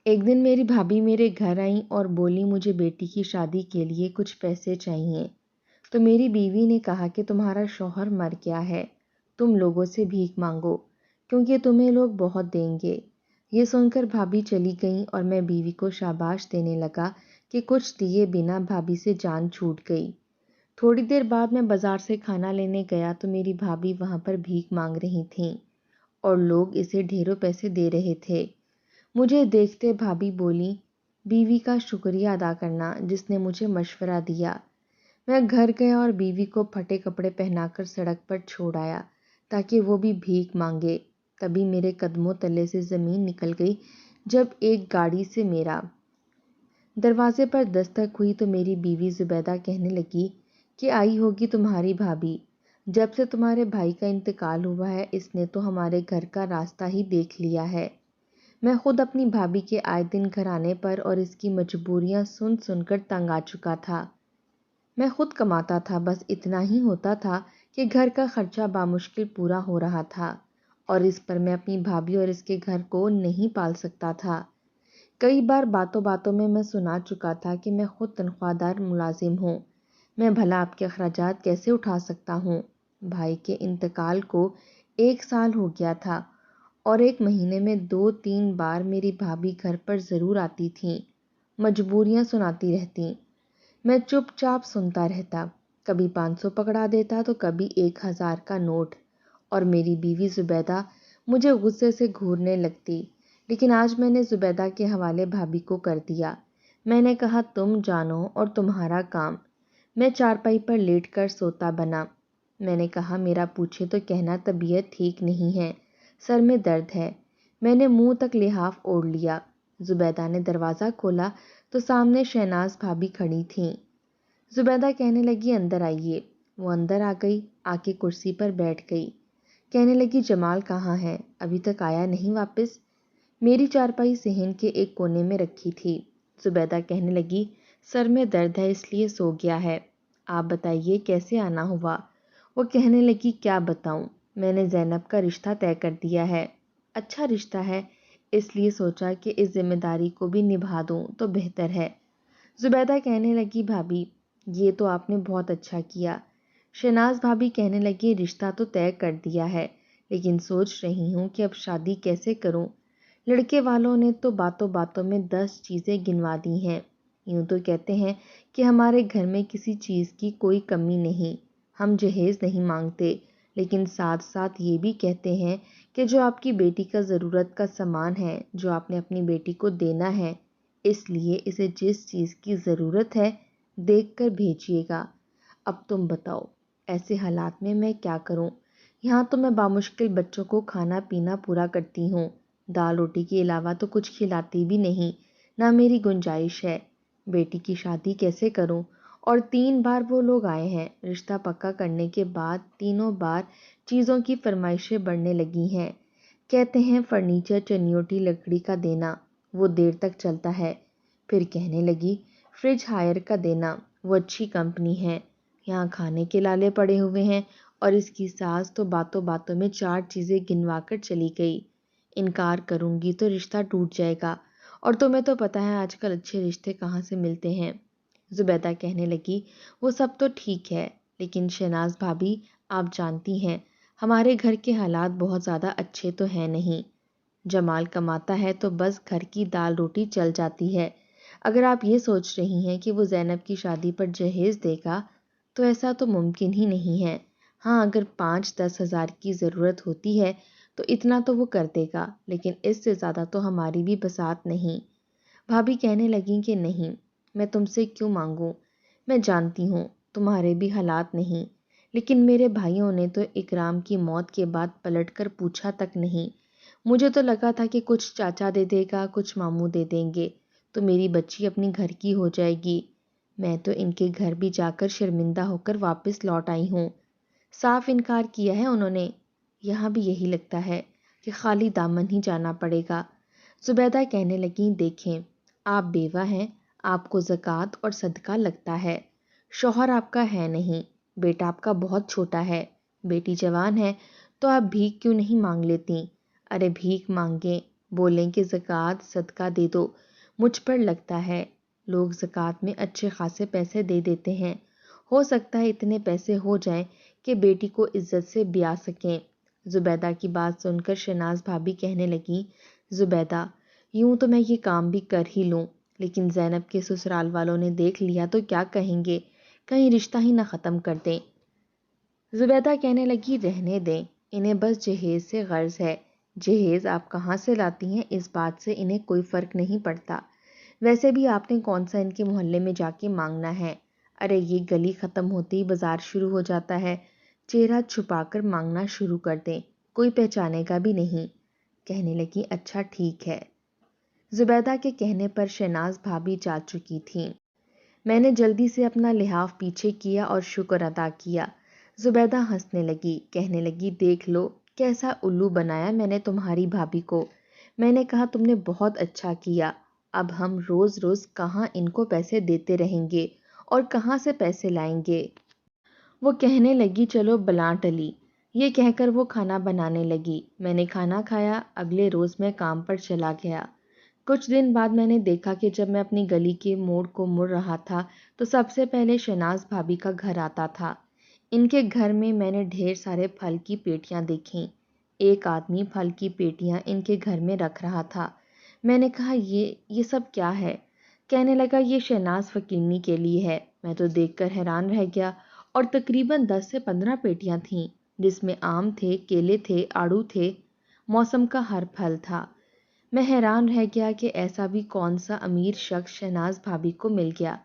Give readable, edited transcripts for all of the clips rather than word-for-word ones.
ایک دن میری بھابھی میرے گھر آئیں اور بولی مجھے بیٹی کی شادی کے لیے کچھ پیسے چاہیے۔ تو میری بیوی نے کہا کہ تمہارا شوہر مر گیا ہے، تم لوگوں سے بھیک مانگو کیونکہ تمہیں لوگ بہت دیں گے۔ یہ سن کر بھابھی چلی گئیں اور میں بیوی کو شاباش دینے لگا کہ کچھ دیے بنا بھابھی سے جان چھوٹ گئی۔ تھوڑی دیر بعد میں بازار سے کھانا لینے گیا تو میری بھابھی وہاں پر بھیک مانگ رہی تھیں اور لوگ اسے ڈھیروں پیسے دے رہے تھے۔ مجھے دیکھتے بھابھی بولی، بیوی کا شکریہ ادا کرنا جس نے مجھے مشورہ دیا۔ میں گھر گیا اور بیوی کو پھٹے کپڑے پہنا کر سڑک پر چھوڑ آیا تاکہ وہ بھی بھیک مانگے۔ تبھی میرے قدموں تلے سے زمین نکل گئی جب ایک گاڑی سے میرا دروازے پر دستک ہوئی تو میری بیوی زبیدہ کہنے لگی کہ آئی ہوگی تمہاری بھابھی، جب سے تمہارے بھائی کا انتقال ہوا ہے اس نے تو ہمارے گھر کا راستہ ہی دیکھ لیا ہے۔ میں خود اپنی بھابھی کے آئے دن گھر آنے پر اور اس کی مجبوریاں سن سن کر تنگ آ چکا تھا۔ میں خود کماتا تھا، بس اتنا ہی ہوتا تھا کہ گھر کا خرچہ بامشکل پورا ہو رہا تھا اور اس پر میں اپنی بھابھی اور اس کے گھر کو نہیں پال سکتا تھا۔ کئی بار باتوں باتوں میں سنا چکا تھا کہ میں خود تنخواہ دار ملازم ہوں، میں بھلا آپ کے اخراجات کیسے اٹھا سکتا ہوں۔ بھائی کے انتقال کو 1 سال ہو گیا تھا اور 1 مہینے میں 2-3 بار میری بھابھی گھر پر ضرور آتی تھیں، مجبوریاں سناتی رہتیں۔ میں چپ چاپ سنتا رہتا، کبھی 500 پکڑا دیتا تو کبھی 1000 کا نوٹ، اور میری بیوی زبیدہ مجھے غصے سے گھورنے لگتی، لیکن آج میں نے زبیدہ کے حوالے بھابھی کو کر دیا۔ میں نے کہا تم جانو اور تمہارا کام۔ میں چارپائی پر لیٹ کر سوتا بنا۔ میں نے کہا میرا پوچھے تو کہنا طبیعت ٹھیک نہیں ہے، سر میں درد ہے۔ میں نے منہ تک لحاف اوڑھ لیا۔ زبیدہ نے دروازہ کھولا تو سامنے شہناز بھابھی کھڑی تھیں۔ زبیدہ کہنے لگی اندر آئیے۔ وہ اندر آ گئی، آ کے کرسی پر بیٹھ گئی۔ کہنے لگی جمال کہاں ہے؟ ابھی تک آیا نہیں واپس؟ میری چارپائی صحن کے ایک کونے میں رکھی تھی۔ زبیدہ کہنے لگی سر میں درد ہے اس لیے سو گیا ہے، آپ بتائیے کیسے آنا ہوا؟ وہ کہنے لگی کیا بتاؤں، میں نے زینب کا رشتہ طے کر دیا ہے۔ اچھا رشتہ ہے، اس لیے سوچا کہ اس ذمہ داری کو بھی نبھا دوں تو بہتر ہے۔ زبیدہ کہنے لگی بھابھی یہ تو آپ نے بہت اچھا کیا۔ شہناز بھابھی کہنے لگی رشتہ تو طے کر دیا ہے لیکن سوچ رہی ہوں کہ اب شادی کیسے کروں۔ لڑکے والوں نے تو باتوں باتوں میں 10 چیزیں گنوا دی ہیں۔ یوں تو کہتے ہیں کہ ہمارے گھر میں کسی چیز کی کوئی کمی نہیں، ہم جہیز نہیں مانگتے، لیکن ساتھ ساتھ یہ بھی کہتے ہیں کہ جو آپ کی بیٹی کا ضرورت کا سامان ہے، جو آپ نے اپنی بیٹی کو دینا ہے، اس لیے اسے جس چیز کی ضرورت ہے دیکھ کر بھیجیے گا۔ اب تم بتاؤ ایسے حالات میں کیا کروں؟ یہاں تو میں بامشکل بچوں کو کھانا پینا پورا کرتی ہوں، دال روٹی کے علاوہ تو کچھ کھلاتی بھی نہیں، نہ میری گنجائش ہے۔ بیٹی کی شادی کیسے کروں؟ اور 3 بار وہ لوگ آئے ہیں، رشتہ پکا کرنے کے بعد تینوں بار چیزوں کی فرمائشیں بڑھنے لگی ہیں۔ کہتے ہیں فرنیچر چنیوٹی لکڑی کا دینا، وہ دیر تک چلتا ہے۔ پھر کہنے لگی فریج ہائر کا دینا، وہ اچھی کمپنی ہے۔ یہاں کھانے کے لالے پڑے ہوئے ہیں اور اس کی ساس تو باتوں باتوں میں 4 چیزیں گنوا کر چلی گئی۔ انکار کروں گی تو رشتہ ٹوٹ جائے گا، اور تمہیں تو پتہ ہے آج کل اچھے رشتے کہاں سے ملتے ہیں۔ زبیدہ کہنے لگی وہ سب تو ٹھیک ہے لیکن شہناز بھابھی آپ جانتی ہیں ہمارے گھر کے حالات بہت زیادہ اچھے تو ہیں نہیں۔ جمال کماتا ہے تو بس گھر کی دال روٹی چل جاتی ہے۔ اگر آپ یہ سوچ رہی ہیں کہ وہ زینب کی شادی پر جہیز دے گا تو ایسا تو ممکن ہی نہیں ہے۔ ہاں اگر 5-10 ہزار کی ضرورت ہوتی ہے تو اتنا تو وہ کر دے گا، لیکن اس سے زیادہ تو ہماری بھی بساط نہیں۔ بھابھی کہنے لگیں کہ نہیں، میں تم سے کیوں مانگوں، میں جانتی ہوں تمہارے بھی حالات نہیں، لیکن میرے بھائیوں نے تو اکرام کی موت کے بعد پلٹ کر پوچھا تک نہیں۔ مجھے تو لگا تھا کہ کچھ چاچا دے دے گا، کچھ ماموں دے دیں گے تو میری بچی اپنی گھر کی ہو جائے گی۔ میں تو ان کے گھر بھی جا کر شرمندہ ہو کر واپس لوٹ آئی ہوں۔ صاف انکار کیا ہے انہوں نے۔ یہاں بھی یہی لگتا ہے کہ خالی دامن ہی جانا پڑے گا۔ زبیدہ کہنے لگیں دیکھیں آپ بیوہ ہیں، آپ کو زکوٰۃ اور صدقہ لگتا ہے، شوہر آپ کا ہے نہیں، بیٹا آپ کا بہت چھوٹا ہے، بیٹی جوان ہے تو آپ بھیک کیوں نہیں مانگ لیتی؟ ارے بھیک مانگیں بولیں کہ زکوٰۃ صدقہ دے دو، مجھ پر لگتا ہے لوگ زکوٰۃ میں اچھے خاصے پیسے دے دیتے ہیں، ہو سکتا ہے اتنے پیسے ہو جائیں کہ بیٹی کو عزت سے بیاہ سکیں۔ زبیدہ کی بات سن کر شہناز بھابی کہنے لگیں، زبیدہ یوں تو میں یہ کام بھی کر ہی لوں، لیکن زینب کے سسرال والوں نے دیکھ لیا تو کیا کہیں گے، کہیں رشتہ ہی نہ ختم کر دیں۔ زبیدہ کہنے لگی، رہنے دیں، انہیں بس جہیز سے غرض ہے، جہیز آپ کہاں سے لاتی ہیں اس بات سے انہیں کوئی فرق نہیں پڑتا، ویسے بھی آپ نے کون سا ان کے محلے میں جا کے مانگنا ہے، ارے یہ گلی ختم ہوتے ہی بازار شروع ہو جاتا ہے، چہرہ چھپا کر مانگنا شروع کر دیں، کوئی پہچانے گا بھی نہیں۔ کہنے لگی، اچھا ٹھیک ہے۔ زبیدہ کے کہنے پر شہناز بھابی جا چکی تھیں۔ میں نے جلدی سے اپنا لحاف پیچھے کیا اور شکر ادا کیا۔ زبیدہ ہنسنے لگی، کہنے لگی، دیکھ لو کیسا الو بنایا میں نے تمہاری بھابی کو۔ میں نے کہا تم نے بہت اچھا کیا، اب ہم روز روز کہاں ان کو پیسے دیتے رہیں گے اور کہاں سے پیسے لائیں گے۔ وہ کہنے لگی، چلو بلا ٹلی۔ یہ کہہ کر وہ کھانا بنانے لگی۔ میں نے کھانا کھایا، اگلے روز میں کام پر چلا گیا۔ کچھ دن بعد میں نے دیکھا کہ جب میں اپنی گلی کے موڑ کو مڑ رہا تھا تو سب سے پہلے شہناز بھابی کا گھر آتا تھا۔ ان کے گھر میں نے ڈھیر سارے پھل کی پیٹیاں دیکھیں۔ ایک آدمی پھل کی پیٹیاں ان کے گھر میں رکھ رہا تھا۔ میں نے کہا، یہ سب کیا ہے؟ کہنے لگا، یہ شہناز فکرنی کے لیے ہے۔ میں تو دیکھ کر حیران رہ گیا، اور تقریباً 10 سے 15 پیٹیاں تھیں، جس میں آم تھے، کیلے تھے، آڑو تھے، موسم کا ہر پھل تھا۔ میں حیران رہ گیا کہ ایسا بھی کون سا امیر شخص شہناز بھابی کو مل گیا۔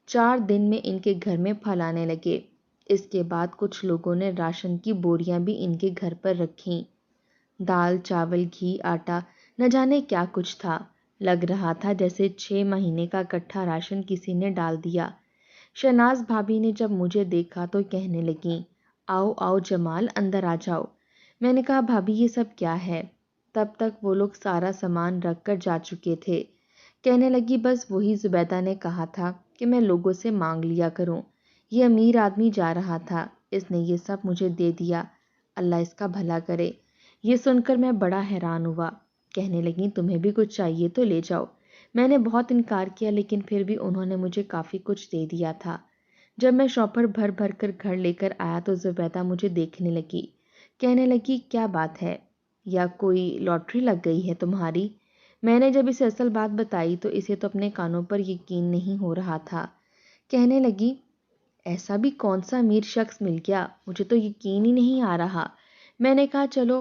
4 دن میں ان کے گھر میں پھل آنے لگے۔ اس کے بعد کچھ لوگوں نے راشن کی بوریاں بھی ان کے گھر پر رکھیں۔ دال، چاول، گھی، آٹا، نہ جانے کیا کچھ تھا۔ لگ رہا تھا جیسے 6 مہینے کا اکٹھا راشن کسی نے ڈال دیا۔ شہناز بھابی نے جب مجھے دیکھا تو کہنے لگیں، آؤ آؤ جمال، اندر آ جاؤ۔ میں نے کہا، بھابی یہ سب کیا ہے؟ تب تک وہ لوگ سارا سامان رکھ کر جا چکے تھے۔ کہنے لگی، بس وہی زبیدہ نے کہا تھا کہ میں لوگوں سے مانگ لیا کروں، یہ امیر آدمی جا رہا تھا، اس نے یہ سب مجھے دے دیا، اللہ اس کا بھلا کرے۔ یہ سن کر میں بڑا حیران ہوا۔ کہنے لگیں، تمہیں بھی کچھ چاہیے تو لے جاؤ۔ میں نے بہت انکار کیا، لیکن پھر بھی انہوں نے مجھے کافی کچھ دے دیا تھا۔ جب میں شاپر بھر بھر کر گھر لے کر آیا تو زبیدہ مجھے دیکھنے لگی، کہنے لگی، کیا بات ہے، یا کوئی لاٹری لگ گئی ہے تمہاری؟ میں نے جب اسے اصل بات بتائی تو اسے تو اپنے کانوں پر یقین نہیں ہو رہا تھا۔ کہنے لگی، ایسا بھی کون سا امیر شخص مل گیا، مجھے تو یقین ہی نہیں آ رہا۔ میں نے کہا، چلو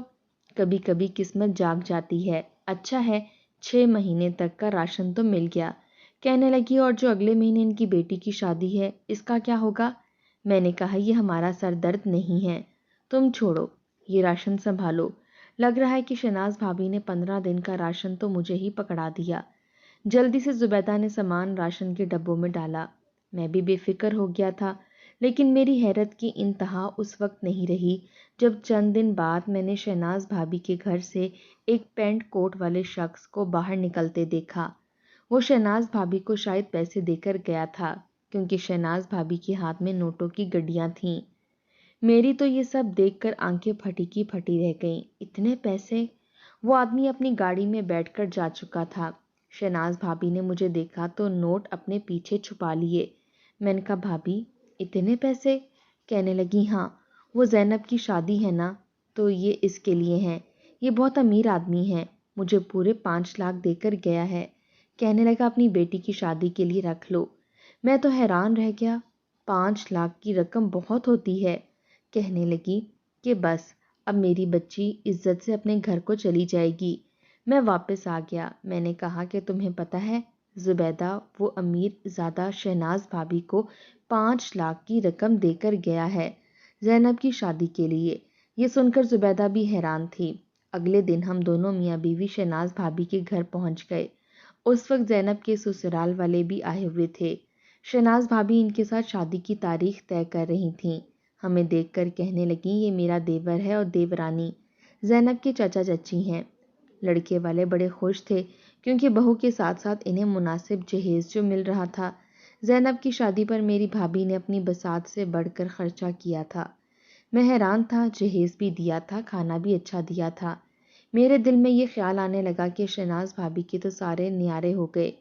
کبھی کبھی قسمت جاگ جاتی ہے، اچھا ہے 6 مہینے تک کا راشن تو مل گیا۔ کہنے لگی، اور جو اگلے مہینے ان کی بیٹی کی شادی ہے اس کا کیا ہوگا؟ میں نے کہا، یہ ہمارا سر درد نہیں ہے، تم چھوڑو، یہ راشن سنبھالو۔ لگ رہا ہے کہ شہناز بھابی نے 15 دن کا راشن تو مجھے ہی پکڑا دیا۔ جلدی سے زبیدہ نے سامان راشن کے ڈبوں میں ڈالا۔ میں بھی بے فکر ہو گیا تھا، لیکن میری حیرت کی انتہا اس وقت نہیں رہی جب چند دن بعد میں نے شہناز بھابی کے گھر سے ایک پینٹ کوٹ والے شخص کو باہر نکلتے دیکھا۔ وہ شہناز بھابی کو شاید پیسے دے کر گیا تھا، کیونکہ شہناز بھابی کے ہاتھ میں نوٹوں کی گڈیاں تھیں۔ میری تو یہ سب دیکھ کر آنکھیں پھٹی کی پھٹی رہ گئیں۔ اتنے پیسے! وہ آدمی اپنی گاڑی میں بیٹھ کر جا چکا تھا۔ شہناز بھابی نے مجھے دیکھا تو نوٹ اپنے پیچھے چھپا لیے۔ میں نے کہا، بھابی اتنے پیسے؟ کہنے لگی، ہاں، وہ زینب کی شادی ہے نا، تو یہ اس کے لیے ہیں، یہ بہت امیر آدمی ہے، مجھے پورے 5 لاکھ دے کر گیا ہے۔ کہنے لگا، اپنی بیٹی کی شادی کے لیے رکھ لو۔ میں تو حیران رہ گیا، 5 لاکھ کی رقم بہت ہوتی ہے۔ کہنے لگی کہ بس اب میری بچی عزت سے اپنے گھر کو چلی جائے گی۔ میں واپس آ گیا۔ میں نے کہا کہ تمہیں پتہ ہے زبیدہ وہ امیر زادہ شہناز بھابی کو 5 لاکھ کی رقم دے کر گیا ہے زینب کی شادی کے لیے۔ یہ سن کر زبیدہ بھی حیران تھی۔ اگلے دن ہم دونوں میاں بیوی شہناز بھابی کے گھر پہنچ گئے۔ اس وقت زینب کے سسرال والے بھی آئے ہوئے تھے۔ شہناز بھابی ان کے ساتھ شادی کی تاریخ طے کر رہی تھیں۔ ہمیں دیکھ کر کہنے لگیں، یہ میرا دیور ہے اور دیورانی زینب کے چچا چچی ہیں۔ لڑکے والے بڑے خوش تھے کیونکہ بہو کے ساتھ ساتھ انہیں مناسب جہیز جو مل رہا تھا۔ زینب کی شادی پر میری بھابی نے اپنی بساط سے بڑھ کر خرچہ کیا تھا۔ میں حیران تھا، جہیز بھی دیا تھا، کھانا بھی اچھا دیا تھا۔ میرے دل میں یہ خیال آنے لگا کہ شہناز بھابی کے تو سارے نیارے ہو گئے۔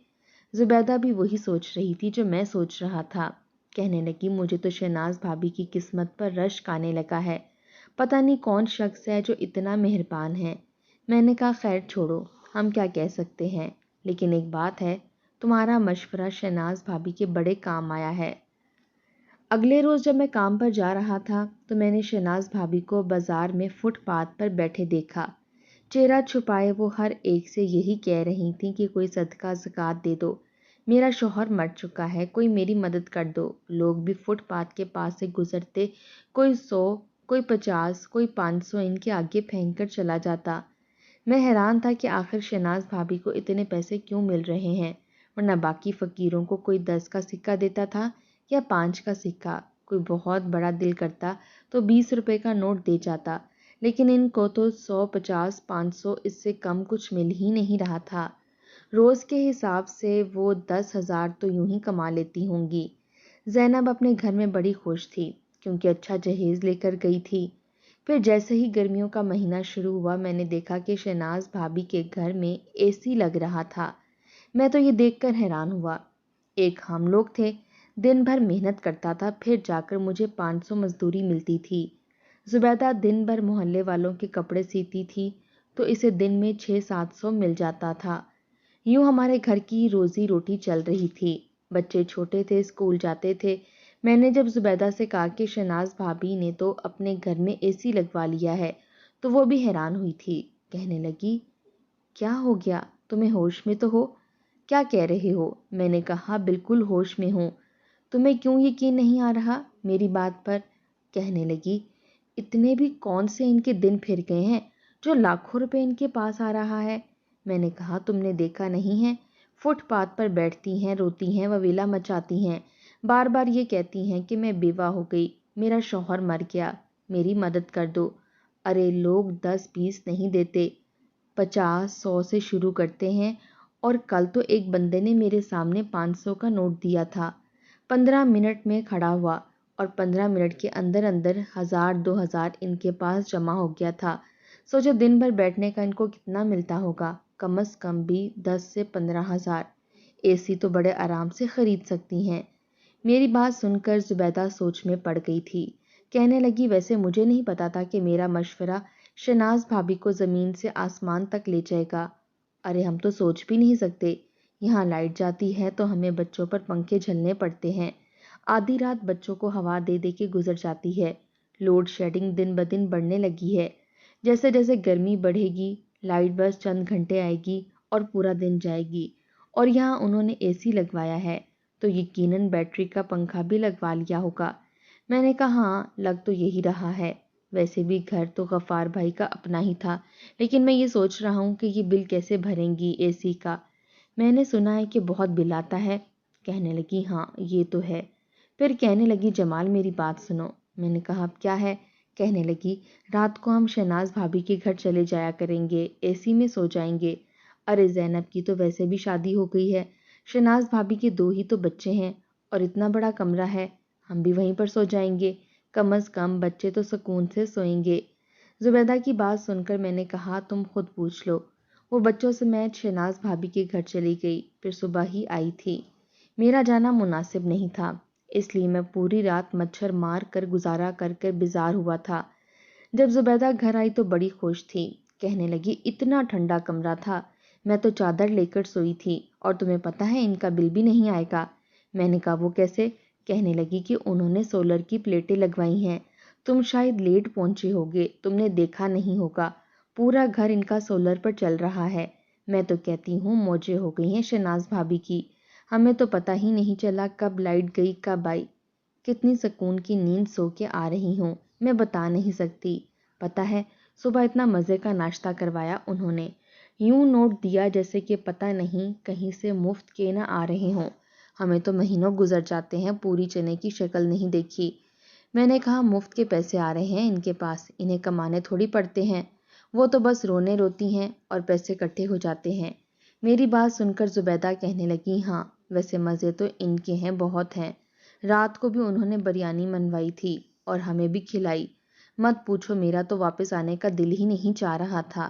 زبیدہ بھی وہی سوچ رہی تھی جو میں سوچ رہا تھا۔ کہنے لگی مجھے تو شہناز بھابی کی قسمت پر رشک آنے لگا ہے، پتہ نہیں کون شخص ہے جو اتنا مہربان ہے۔ میں نے کہا خیر چھوڑو، ہم کیا کہہ سکتے ہیں، لیکن ایک بات ہے، تمہارا مشورہ شہناز بھابی کے بڑے کام آیا ہے۔ اگلے روز جب میں کام پر جا رہا تھا تو میں نے شہناز بھابی کو بازار میں فٹ پاتھ پر بیٹھے دیکھا۔ چہرہ چھپائے وہ ہر ایک سے یہی کہہ رہی تھیں کہ کوئی صدقہ زکوٰۃ دے دو، میرا شوہر مر چکا ہے، کوئی میری مدد کر دو۔ لوگ بھی فٹ پاتھ کے پاس سے گزرتے، کوئی 100، کوئی 50، کوئی 500 ان کے آگے پھینک کر چلا جاتا۔ میں حیران تھا کہ آخر شہناز بھابی کو اتنے پیسے کیوں مل رہے ہیں، ورنہ باقی فقیروں کو کوئی 10 کا سکہ دیتا تھا یا 5 کا سکہ، کوئی بہت بڑا دل کرتا تو 20 روپے کا نوٹ دے جاتا، لیکن ان کو تو 100، 50، 500 اس سے کم کچھ مل ہی نہیں رہا تھا۔ روز کے حساب سے وہ 10,000 تو یوں ہی کما لیتی ہوں گی۔ زینب اپنے گھر میں بڑی خوش تھی کیونکہ اچھا جہیز لے کر گئی تھی۔ پھر جیسے ہی گرمیوں کا مہینہ شروع ہوا میں نے دیکھا کہ شہناز بھابی کے گھر میں اے سی لگ رہا تھا۔ میں تو یہ دیکھ کر حیران ہوا۔ ایک ہم لوگ تھے، دن بھر محنت کرتا تھا، پھر جا کر مجھے 500 مزدوری ملتی تھی۔ زبیدہ دن بھر محلے والوں کے کپڑے سیتی تھی تو اسے دن میں 600-700 مل جاتا تھا۔ یوں ہمارے گھر کی روزی روٹی چل رہی تھی۔ بچے چھوٹے تھے، اسکول جاتے تھے۔ میں نے جب زبیدہ سے کہا کہ شہناز بھابی نے تو اپنے گھر میں اے سی لگوا لیا ہے تو وہ بھی حیران ہوئی تھی۔ کہنے لگی کیا ہو گیا، تمہیں ہوش میں تو ہو؟ کیا کہہ رہے ہو؟ میں نے کہا بالکل ہوش میں ہوں۔ تمہیں کیوں یقین نہیں آ رہا میری بات پر؟ کہنے لگی اتنے بھی کون سے ان کے دن پھر گئے ہیں جو لاکھوں روپے ان کے پاس آ رہا ہے۔ میں نے کہا تم نے دیکھا نہیں ہے، فٹ پاتھ پر بیٹھتی ہیں، روتی ہیں، وویلا مچاتی ہیں، بار بار یہ کہتی ہیں کہ میں بیوہ ہو گئی، میرا شوہر مر گیا، میری مدد کر دو۔ ارے لوگ 10-20 نہیں دیتے، 50-100 سے شروع کرتے ہیں، اور کل تو ایک بندے نے میرے سامنے 500 کا نوٹ دیا تھا۔ 15 منٹ میں کھڑا ہوا اور 15 منٹ کے اندر اندر 1000-2000 ان کے پاس جمع ہو گیا تھا۔ سوچو دن بھر بیٹھنے کا ان کو کتنا ملتا ہوگا، کم از کم بھی 10 سے 15,000۔ اے سی تو بڑے آرام سے خرید سکتی ہیں۔ میری بات سن کر زبیدہ سوچ میں پڑ گئی تھی۔ کہنے لگی ویسے مجھے نہیں پتا تھا کہ میرا مشورہ شہناز بھابی کو زمین سے آسمان تک لے جائے گا۔ ارے ہم تو سوچ بھی نہیں سکتے، یہاں لائٹ جاتی ہے تو ہمیں بچوں پر پنکھے جھلنے پڑتے ہیں، آدھی رات بچوں کو ہوا دے دے کے گزر جاتی ہے، لوڈ شیڈنگ دن بدن بڑھنے لگی ہے، جیسے جیسے گرمی بڑھے گی لائٹ بس چند گھنٹے آئے گی اور پورا دن جائے گی، اور یہاں انہوں نے اے سی لگوایا ہے تو یقیناً بیٹری کا پنکھا بھی لگوا لیا ہوگا۔ میں نے کہا ہاں لگ تو یہی رہا ہے، ویسے بھی گھر تو غفار بھائی کا اپنا ہی تھا، لیکن میں یہ سوچ رہا ہوں کہ یہ بل کیسے بھریں گی اے سی کا، میں نے سنا ہے کہ بہت بل آتا ہے۔ کہنے لگی ہاں یہ تو ہے۔ پھر کہنے لگی جمال میری بات سنو۔ میں نے کہا اب کیا ہے؟ کہنے لگی رات کو ہم شہناز بھابی کے گھر چلے جایا کریں گے، اے سی میں سو جائیں گے۔ ارے زینب کی تو ویسے بھی شادی ہو گئی ہے، شہناز بھابی کے 2 ہی تو بچے ہیں، اور اتنا بڑا کمرہ ہے، ہم بھی وہیں پر سو جائیں گے، کم از کم بچے تو سکون سے سوئیں گے۔ زبیدہ کی بات سن کر میں نے کہا تم خود پوچھ لو۔ وہ بچوں سمیت شہناز بھابی کے گھر چلی گئی، پھر صبح ہی آئی تھی۔ میرا جانا مناسب نہیں تھا، اس لیے میں پوری رات مچھر مار کر گزارا کر کر بیزار ہوا تھا۔ جب زبیدہ گھر آئی تو بڑی خوش تھی، کہنے لگی اتنا ٹھنڈا کمرہ تھا، میں تو چادر لے کر سوئی تھی، اور تمہیں پتہ ہے ان کا بل بھی نہیں آئے گا۔ میں نے کہا وہ کیسے؟ کہنے لگی کہ انہوں نے سولر کی پلیٹیں لگوائی ہیں، تم شاید لیٹ پہنچے ہوگے، تم نے دیکھا نہیں ہوگا، پورا گھر ان کا سولر پر چل رہا ہے۔ میں تو کہتی ہوں موجیں ہو گئی ہیں شہناز بھابی کی، ہمیں تو پتہ ہی نہیں چلا کب لائٹ گئی کب آئی، کتنی سکون کی نیند سو کے آ رہی ہوں، میں بتا نہیں سکتی۔ پتہ ہے صبح اتنا مزے کا ناشتہ کروایا انہوں نے، یوں نوٹ دیا جیسے کہ پتہ نہیں کہیں سے مفت کے نہ آ رہے ہوں، ہمیں تو مہینوں گزر جاتے ہیں پوری چنے کی شکل نہیں دیکھی۔ میں نے کہا مفت کے پیسے آ رہے ہیں ان کے پاس، انہیں کمانے تھوڑی پڑتے ہیں، وہ تو بس رونے روتی ہیں اور پیسے اکٹھے ہو جاتے ہیں۔ میری بات سن کر زبیدہ کہنے لگی ہاں ویسے مزے تو ان کے ہیں بہت ہیں، رات کو بھی انہوں نے بریانی منوائی تھی اور ہمیں بھی کھلائی، مت پوچھو میرا تو واپس آنے کا دل ہی نہیں چاہ رہا تھا۔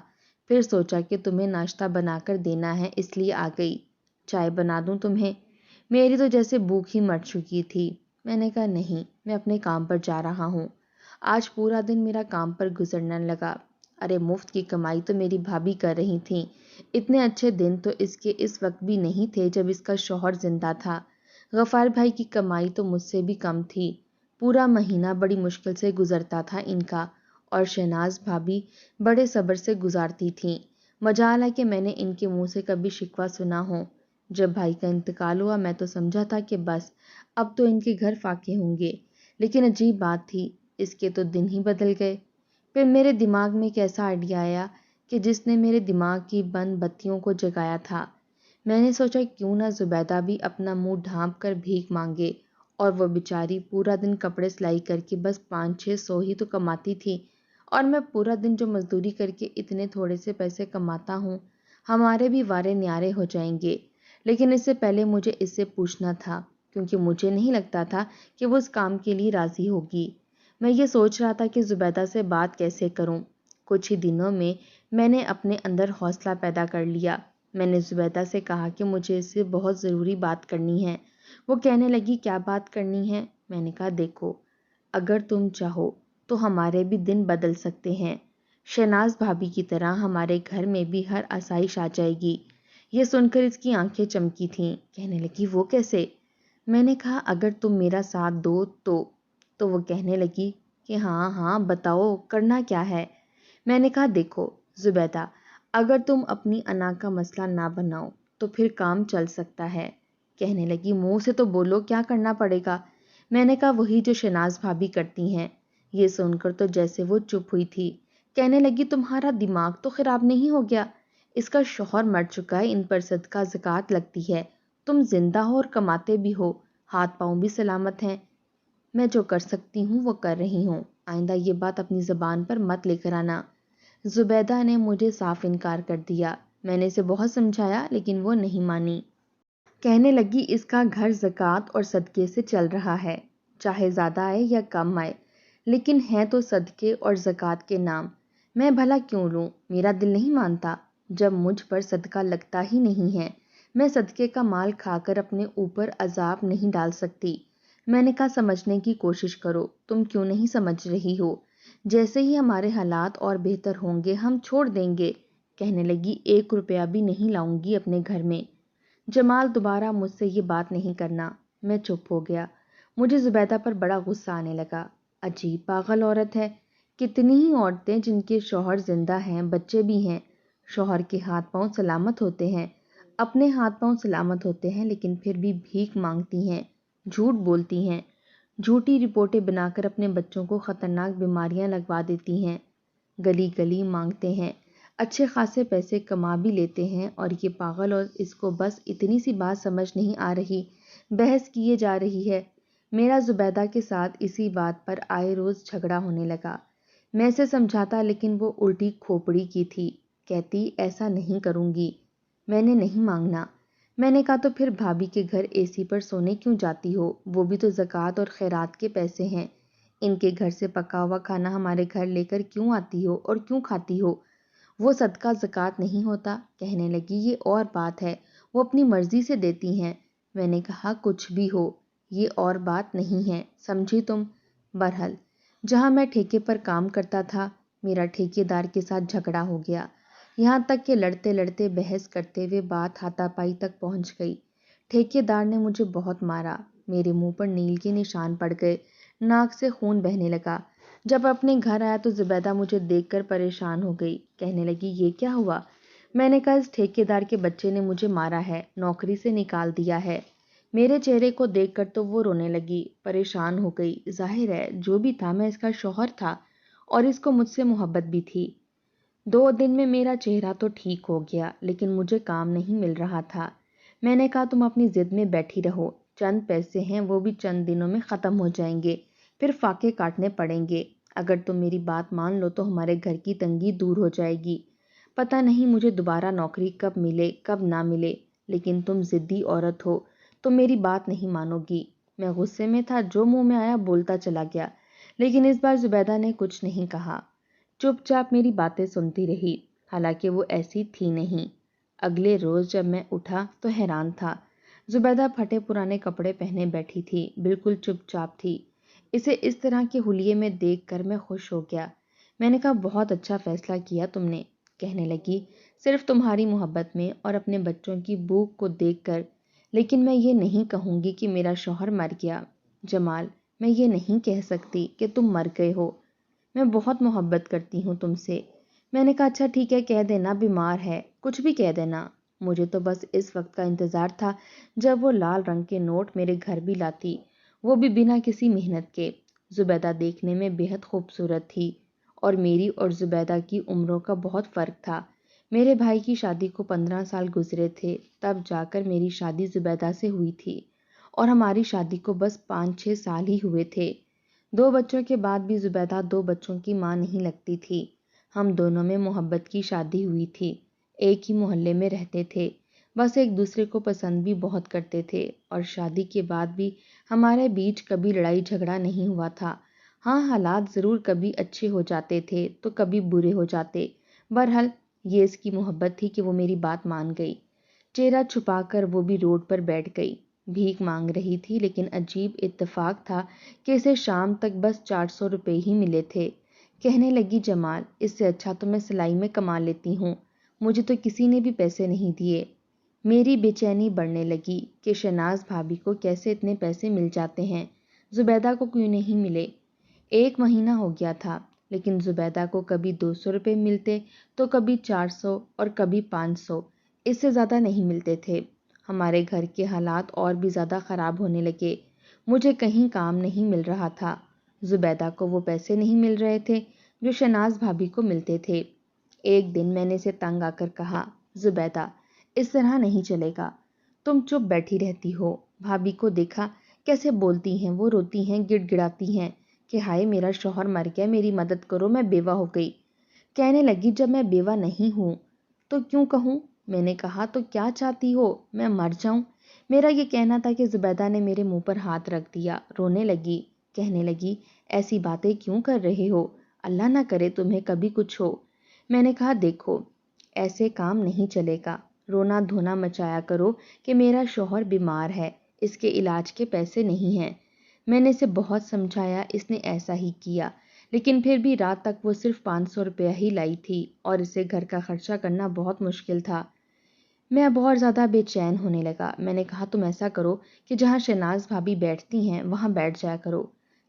پھر سوچا کہ تمہیں ناشتہ بنا کر دینا ہے اس لیے آ گئی۔ چائے بنا دوں تمہیں؟ میری تو جیسے بھوک ہی مر چکی تھی۔ میں نے کہا نہیں، میں اپنے کام پر جا رہا ہوں۔ آج پورا دن میرا کام پر گزرنے لگا۔ ارے مفت کی کمائی تو میری بھابھی کر رہی تھیں۔ اتنے اچھے دن تو اس کے اس وقت بھی نہیں تھے جب اس کا شوہر زندہ تھا۔ غفار بھائی کی کمائی تو مجھ سے بھی کم تھی۔ پورا مہینہ بڑی مشکل سے گزرتا تھا ان کا، اور شہناز بھابھی بڑے صبر سے گزارتی تھیں۔ مجال ہے کہ میں نے ان کے منہ سے کبھی شکوہ سنا ہو۔ جب بھائی کا انتقال ہوا میں تو سمجھا تھا کہ بس اب تو ان کے گھر فاقے ہوں گے، لیکن عجیب بات تھی، اس کے تو دن ہی بدل گئے۔ پھر میرے دماغ میں ایک ایسا آئیڈیا آیا کہ جس نے میرے دماغ کی بند بتیوں کو جگایا تھا۔ میں نے سوچا کیوں نہ زبیدہ بھی اپنا منہ ڈھانپ کر بھیک مانگے، اور وہ بیچاری پورا دن کپڑے سلائی کر کے بس 500-600 ہی تو کماتی تھی، اور میں پورا دن جو مزدوری کر کے اتنے تھوڑے سے پیسے کماتا ہوں، ہمارے بھی وارے نیارے ہو جائیں گے۔ لیکن اس سے پہلے مجھے اس سے پوچھنا تھا، کیونکہ مجھے نہیں لگتا تھا کہ وہ اس کام کے لیے راضی ہوگی۔ میں یہ سوچ رہا تھا کہ زبیدہ سے بات کیسے کروں۔ کچھ ہی دنوں میں نے اپنے اندر حوصلہ پیدا کر لیا۔ میں نے زبیدہ سے کہا کہ مجھے اس سے بہت ضروری بات کرنی ہے۔ وہ کہنے لگی کیا بات کرنی ہے؟ میں نے کہا دیکھو، اگر تم چاہو تو ہمارے بھی دن بدل سکتے ہیں۔ شہناز بھابھی کی طرح ہمارے گھر میں بھی ہر آسائش آ جائے گی۔ یہ سن کر اس کی آنکھیں چمکی تھیں۔ کہنے لگی وہ کیسے؟ میں نے کہا اگر تم میرا ساتھ دو تو وہ کہنے لگی کہ ہاں ہاں بتاؤ کرنا کیا ہے۔ میں نے کہا دیکھو زبیدہ، اگر تم اپنی انا کا مسئلہ نہ بناؤ تو پھر کام چل سکتا ہے۔ کہنے لگی منہ سے تو بولو کیا کرنا پڑے گا؟ میں نے کہا وہی جو شہناز بھابھی کرتی ہیں۔ یہ سن کر تو جیسے وہ چپ ہوئی تھی۔ کہنے لگی تمہارا دماغ تو خراب نہیں ہو گیا؟ اس کا شوہر مر چکا ہے، ان پر صدقہ زکوٰۃ لگتی ہے، تم زندہ ہو اور کماتے بھی ہو، ہاتھ پاؤں بھی سلامت ہیں۔ میں جو کر سکتی ہوں وہ کر رہی ہوں، آئندہ یہ بات اپنی زبان پر مت لے کر آنا۔ زبیدہ نے مجھے صاف انکار کر دیا۔ میں نے اسے بہت سمجھایا لیکن وہ نہیں مانی۔ کہنے لگی اس کا گھر زکوٰۃ اور صدقے سے چل رہا ہے، چاہے زیادہ آئے یا کم آئے، لیکن ہے تو صدقے اور زکوٰۃ کے نام۔ میں بھلا کیوں لوں؟ میرا دل نہیں مانتا جب مجھ پر صدقہ لگتا ہی نہیں ہے۔ میں صدقے کا مال کھا کر اپنے اوپر عذاب نہیں ڈال سکتی۔ میں نے کہا سمجھنے کی کوشش کرو، تم کیوں نہیں سمجھ رہی ہو؟ جیسے ہی ہمارے حالات اور بہتر ہوں گے ہم چھوڑ دیں گے۔ کہنے لگی 1 روپیہ بھی نہیں لاؤں گی اپنے گھر میں۔ جمال دوبارہ مجھ سے یہ بات نہیں کرنا۔ میں چپ ہو گیا۔ مجھے زبیدہ پر بڑا غصہ آنے لگا۔ عجیب پاگل عورت ہے۔ کتنی ہی عورتیں جن کے شوہر زندہ ہیں، بچے بھی ہیں، شوہر کے ہاتھ پاؤں سلامت ہوتے ہیں، اپنے ہاتھ پاؤں سلامت ہوتے ہیں، لیکن پھر بھی بھیک مانگتی ہیں، جھوٹ بولتی ہیں، جھوٹی رپورٹیں بنا کر اپنے بچوں کو خطرناک بیماریاں لگوا دیتی ہیں، گلی گلی مانگتے ہیں، اچھے خاصے پیسے کما بھی لیتے ہیں، اور یہ پاگل اور اس کو بس اتنی سی بات سمجھ نہیں آ رہی، بحث کیے جا رہی ہے۔ میرا زبیدہ کے ساتھ اسی بات پر آئے روز جھگڑا ہونے لگا۔ میں اسے سمجھاتا لیکن وہ الٹی کھوپڑی کی تھی، کہتی ایسا نہیں کروں گی۔ میں نے نہیں مانگنا۔ میں نے کہا تو پھر بھابھی کے گھر اے سی پر سونے کیوں جاتی ہو؟ وہ بھی تو زکوٰۃ اور خیرات کے پیسے ہیں۔ ان کے گھر سے پکا ہوا کھانا ہمارے گھر لے کر کیوں آتی ہو اور کیوں کھاتی ہو؟ وہ صدقہ زکوٰۃ نہیں ہوتا؟ کہنے لگی یہ اور بات ہے، وہ اپنی مرضی سے دیتی ہیں۔ میں نے کہا کچھ بھی ہو، یہ اور بات نہیں ہے، سمجھی تم؟ بہرحال جہاں میں ٹھیکے پر کام کرتا تھا، میرا ٹھیکے دار کے ساتھ جھگڑا ہو گیا، یہاں تک کہ لڑتے لڑتے بحث کرتے ہوئے بات ہاتھا پائی تک پہنچ گئی۔ ٹھیکے دار نے مجھے بہت مارا، میرے منہ پر نیل کے نشان پڑ گئے، ناک سے خون بہنے لگا۔ جب اپنے گھر آیا تو زبیدہ مجھے دیکھ کر پریشان ہو گئی، کہنے لگی یہ کیا ہوا؟ میں نے کہا اس ٹھیکے دار کے بچے نے مجھے مارا ہے، نوکری سے نکال دیا ہے۔ میرے چہرے کو دیکھ کر تو وہ رونے لگی، پریشان ہو گئی۔ ظاہر ہے جو بھی تھا میں اس کا شوہر تھا اور اس کو مجھ سے محبت بھی تھی۔ 2 دن میں میرا چہرہ تو ٹھیک ہو گیا، لیکن مجھے کام نہیں مل رہا تھا۔ میں نے کہا تم اپنی ضد میں بیٹھی رہو، چند پیسے ہیں وہ بھی چند دنوں میں ختم ہو جائیں گے، پھر فاقے کاٹنے پڑیں گے۔ اگر تم میری بات مان لو تو ہمارے گھر کی تنگی دور ہو جائے گی۔ پتہ نہیں مجھے دوبارہ نوکری کب ملے کب نہ ملے، لیکن تم ضدی عورت ہو، تم میری بات نہیں مانو گی۔ میں غصے میں تھا، جو منہ میں آیا بولتا چلا گیا، لیکن اس بار زبیدہ نے کچھ نہیں کہا، چپ چاپ میری باتیں سنتی رہی۔ حالانکہ وہ ایسی تھی نہیں۔ اگلے روز جب میں اٹھا تو حیران تھا۔ زبیدہ پھٹے پرانے کپڑے پہنے بیٹھی تھی، بالکل چپ چاپ تھی۔ اسے اس طرح کے حلیے میں دیکھ کر میں خوش ہو گیا۔ میں نے کہا بہت اچھا فیصلہ کیا تم نے۔ کہنے لگی صرف تمہاری محبت میں اور اپنے بچوں کی بھوک کو دیکھ کر، لیکن میں یہ نہیں کہوں گی کہ میرا شوہر مر گیا۔ جمال، میں یہ نہیں کہہ سکتی کہ تم مر گئے ہو۔ میں بہت محبت کرتی ہوں تم سے۔ میں نے کہا اچھا ٹھیک ہے، کہہ دینا بیمار ہے، کچھ بھی کہہ دینا۔ مجھے تو بس اس وقت کا انتظار تھا جب وہ لال رنگ کے نوٹ میرے گھر بھی لاتی، وہ بھی بنا کسی محنت کے۔ زبیدہ دیکھنے میں بے حد خوبصورت تھی اور میری اور زبیدہ کی عمروں کا بہت فرق تھا۔ میرے بھائی کی شادی کو 15 سال گزرے تھے، تب جا کر میری شادی زبیدہ سے ہوئی تھی، اور ہماری شادی کو بس 5-6 سال ہی ہوئے تھے۔ 2 بچوں کے بعد بھی زبیدہ 2 بچوں کی ماں نہیں لگتی تھی۔ ہم دونوں میں محبت کی شادی ہوئی تھی، ایک ہی محلے میں رہتے تھے، بس ایک دوسرے کو پسند بھی بہت کرتے تھے، اور شادی کے بعد بھی ہمارے بیچ کبھی لڑائی جھگڑا نہیں ہوا تھا۔ ہاں، حالات ضرور کبھی اچھے ہو جاتے تھے تو کبھی برے ہو جاتے۔ بہرحال یہ اس کی محبت تھی کہ وہ میری بات مان گئی۔ چہرہ چھپا کر وہ بھی روڈ پر بیٹھ گئی، بھیک مانگ رہی تھی، لیکن عجیب اتفاق تھا کہ اسے شام تک بس 400 روپے ہی ملے تھے۔ کہنے لگی جمال، اس سے اچھا تو میں سلائی میں کما لیتی ہوں، مجھے تو کسی نے بھی پیسے نہیں دیے۔ میری بے چینی بڑھنے لگی کہ شہناز بھابی کو کیسے اتنے پیسے مل جاتے ہیں، زبیدہ کو کیوں نہیں ملے۔ 1 مہینہ ہو گیا تھا، لیکن زبیدہ کو کبھی 200 روپے ملتے تو کبھی 400 اور کبھی 500، اس سے زیادہ نہیں ملتے تھے۔ ہمارے گھر کے حالات اور بھی زیادہ خراب ہونے لگے، مجھے کہیں کام نہیں مل رہا تھا، زبیدہ کو وہ پیسے نہیں مل رہے تھے جو شہناز بھابی کو ملتے تھے۔ ایک دن میں نے اسے تنگ آ کر کہا، زبیدہ اس طرح نہیں چلے گا، تم چپ بیٹھی رہتی ہو، بھابی کو دیکھا کیسے بولتی ہیں، وہ روتی ہیں، گڑ گڑاتی ہیں کہ ہائے میرا شوہر مر گیا، میری مدد کرو، میں بیوہ ہو گئی۔ کہنے لگی جب میں بیوہ نہیں ہوں تو کیوں کہوں؟ میں نے کہا تو کیا چاہتی ہو، میں مر جاؤں؟ میرا یہ کہنا تھا کہ زبیدہ نے میرے منہ پر ہاتھ رکھ دیا، رونے لگی، کہنے لگی ایسی باتیں کیوں کر رہے ہو، اللہ نہ کرے تمہیں کبھی کچھ ہو۔ میں نے کہا دیکھو ایسے کام نہیں چلے گا، رونا دھونا مچایا کرو کہ میرا شوہر بیمار ہے، اس کے علاج کے پیسے نہیں ہیں۔ میں نے اسے بہت سمجھایا، اس نے ایسا ہی کیا، لیکن پھر بھی رات تک وہ صرف 500 روپیہ ہی لائی تھی، اور اسے گھر کا خرچہ کرنا بہت مشکل تھا۔ میں اب اور زیادہ بے چین ہونے لگا۔ میں نے کہا تم ایسا کرو کہ جہاں شہناز بھابی بیٹھتی ہیں وہاں بیٹھ جایا کرو۔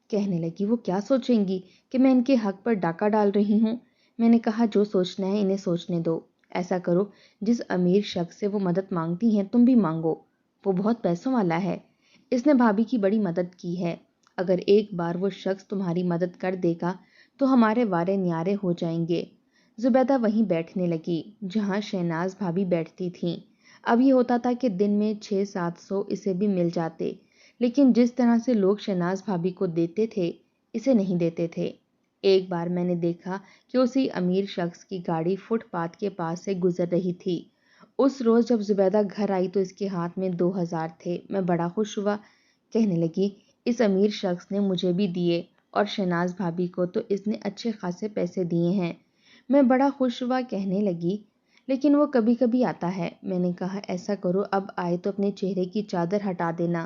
کہنے لگی وہ کیا سوچیں گی کہ میں ان کے حق پر ڈاکہ ڈال رہی ہوں؟ میں نے کہا جو سوچنا ہے انہیں سوچنے دو۔ ایسا کرو جس امیر شخص سے وہ مدد مانگتی ہیں تم بھی مانگو، وہ بہت پیسوں والا ہے، اس نے بھابی کی بڑی مدد کی ہے، اگر ایک بار وہ شخص تمہاری مدد کر دے گا تو ہمارے وارے نیارے ہو جائیں گے۔ زبیدہ وہیں بیٹھنے لگی جہاں شہناز بھابی بیٹھتی تھیں۔ اب یہ ہوتا تھا کہ دن میں 600-700 اسے بھی مل جاتے، لیکن جس طرح سے لوگ شہناز بھابی کو دیتے تھے اسے نہیں دیتے تھے۔ ایک بار میں نے دیکھا کہ اسی امیر شخص کی گاڑی فٹ پاتھ کے پاس سے گزر رہی تھی۔ اس روز جب زبیدہ گھر آئی تو اس کے ہاتھ میں 2000 تھے، میں بڑا خوش ہوا۔ کہنے لگی اس امیر شخص نے مجھے بھی دیے اور شہناز بھابی کو تو اس نے اچھے خاصے پیسے دیے ہیں۔ میں بڑا خوش ہوا، کہنے لگی لیکن وہ کبھی کبھی آتا ہے۔ میں نے کہا ایسا کرو اب آئے تو اپنے چہرے کی چادر ہٹا دینا۔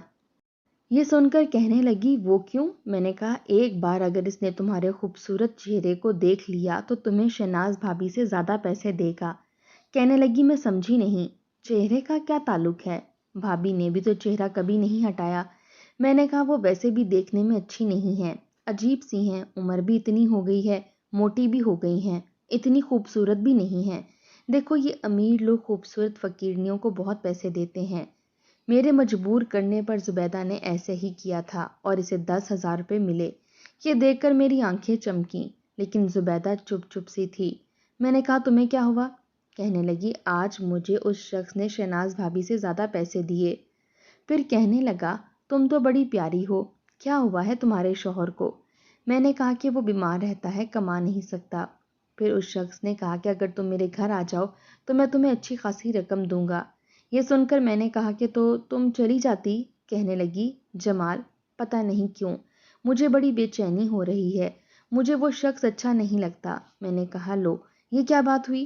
یہ سن کر کہنے لگی وہ کیوں؟ میں نے کہا ایک بار اگر اس نے تمہارے خوبصورت چہرے کو دیکھ لیا تو تمہیں شہناز بھابی سے زیادہ پیسے دے گا۔ کہنے لگی میں سمجھی نہیں، چہرے کا کیا تعلق ہے؟ بھابی نے بھی تو چہرہ کبھی نہیں ہٹایا۔ میں نے کہا وہ ویسے بھی دیکھنے میں اچھی نہیں ہیں، عجیب سی ہیں، عمر بھی اتنی ہو گئی ہے، موٹی بھی ہو گئی ہیں، اتنی خوبصورت بھی نہیں ہیں۔ دیکھو یہ امیر لوگ خوبصورت فقیرنیوں کو بہت پیسے دیتے ہیں۔ میرے مجبور کرنے پر زبیدہ نے ایسے ہی کیا تھا اور اسے 10,000 روپے ملے۔ یہ دیکھ کر میری آنکھیں چمکیں، لیکن زبیدہ چپ چپ سی تھی۔ میں نے کہا تمہیں کیا ہوا؟ کہنے لگی آج مجھے اس شخص نے شہناز بھابی سے زیادہ پیسے دیے۔ پھر کہنے لگا تم تو بڑی پیاری ہو، کیا ہوا ہے تمہارے شوہر کو؟ میں نے کہا کہ وہ بیمار رہتا ہے، کما نہیں سکتا۔ پھر اس شخص نے کہا کہ اگر تم میرے گھر آ جاؤ تو میں تمہیں اچھی خاصی رقم دوں گا۔ یہ سن کر میں نے کہا کہ تو تم چلی جاتی؟ کہنے لگی جمال پتہ نہیں کیوں مجھے بڑی بے چینی ہو رہی ہے، مجھے وہ شخص اچھا نہیں لگتا۔ میں نے کہا لو یہ کیا بات ہوئی؟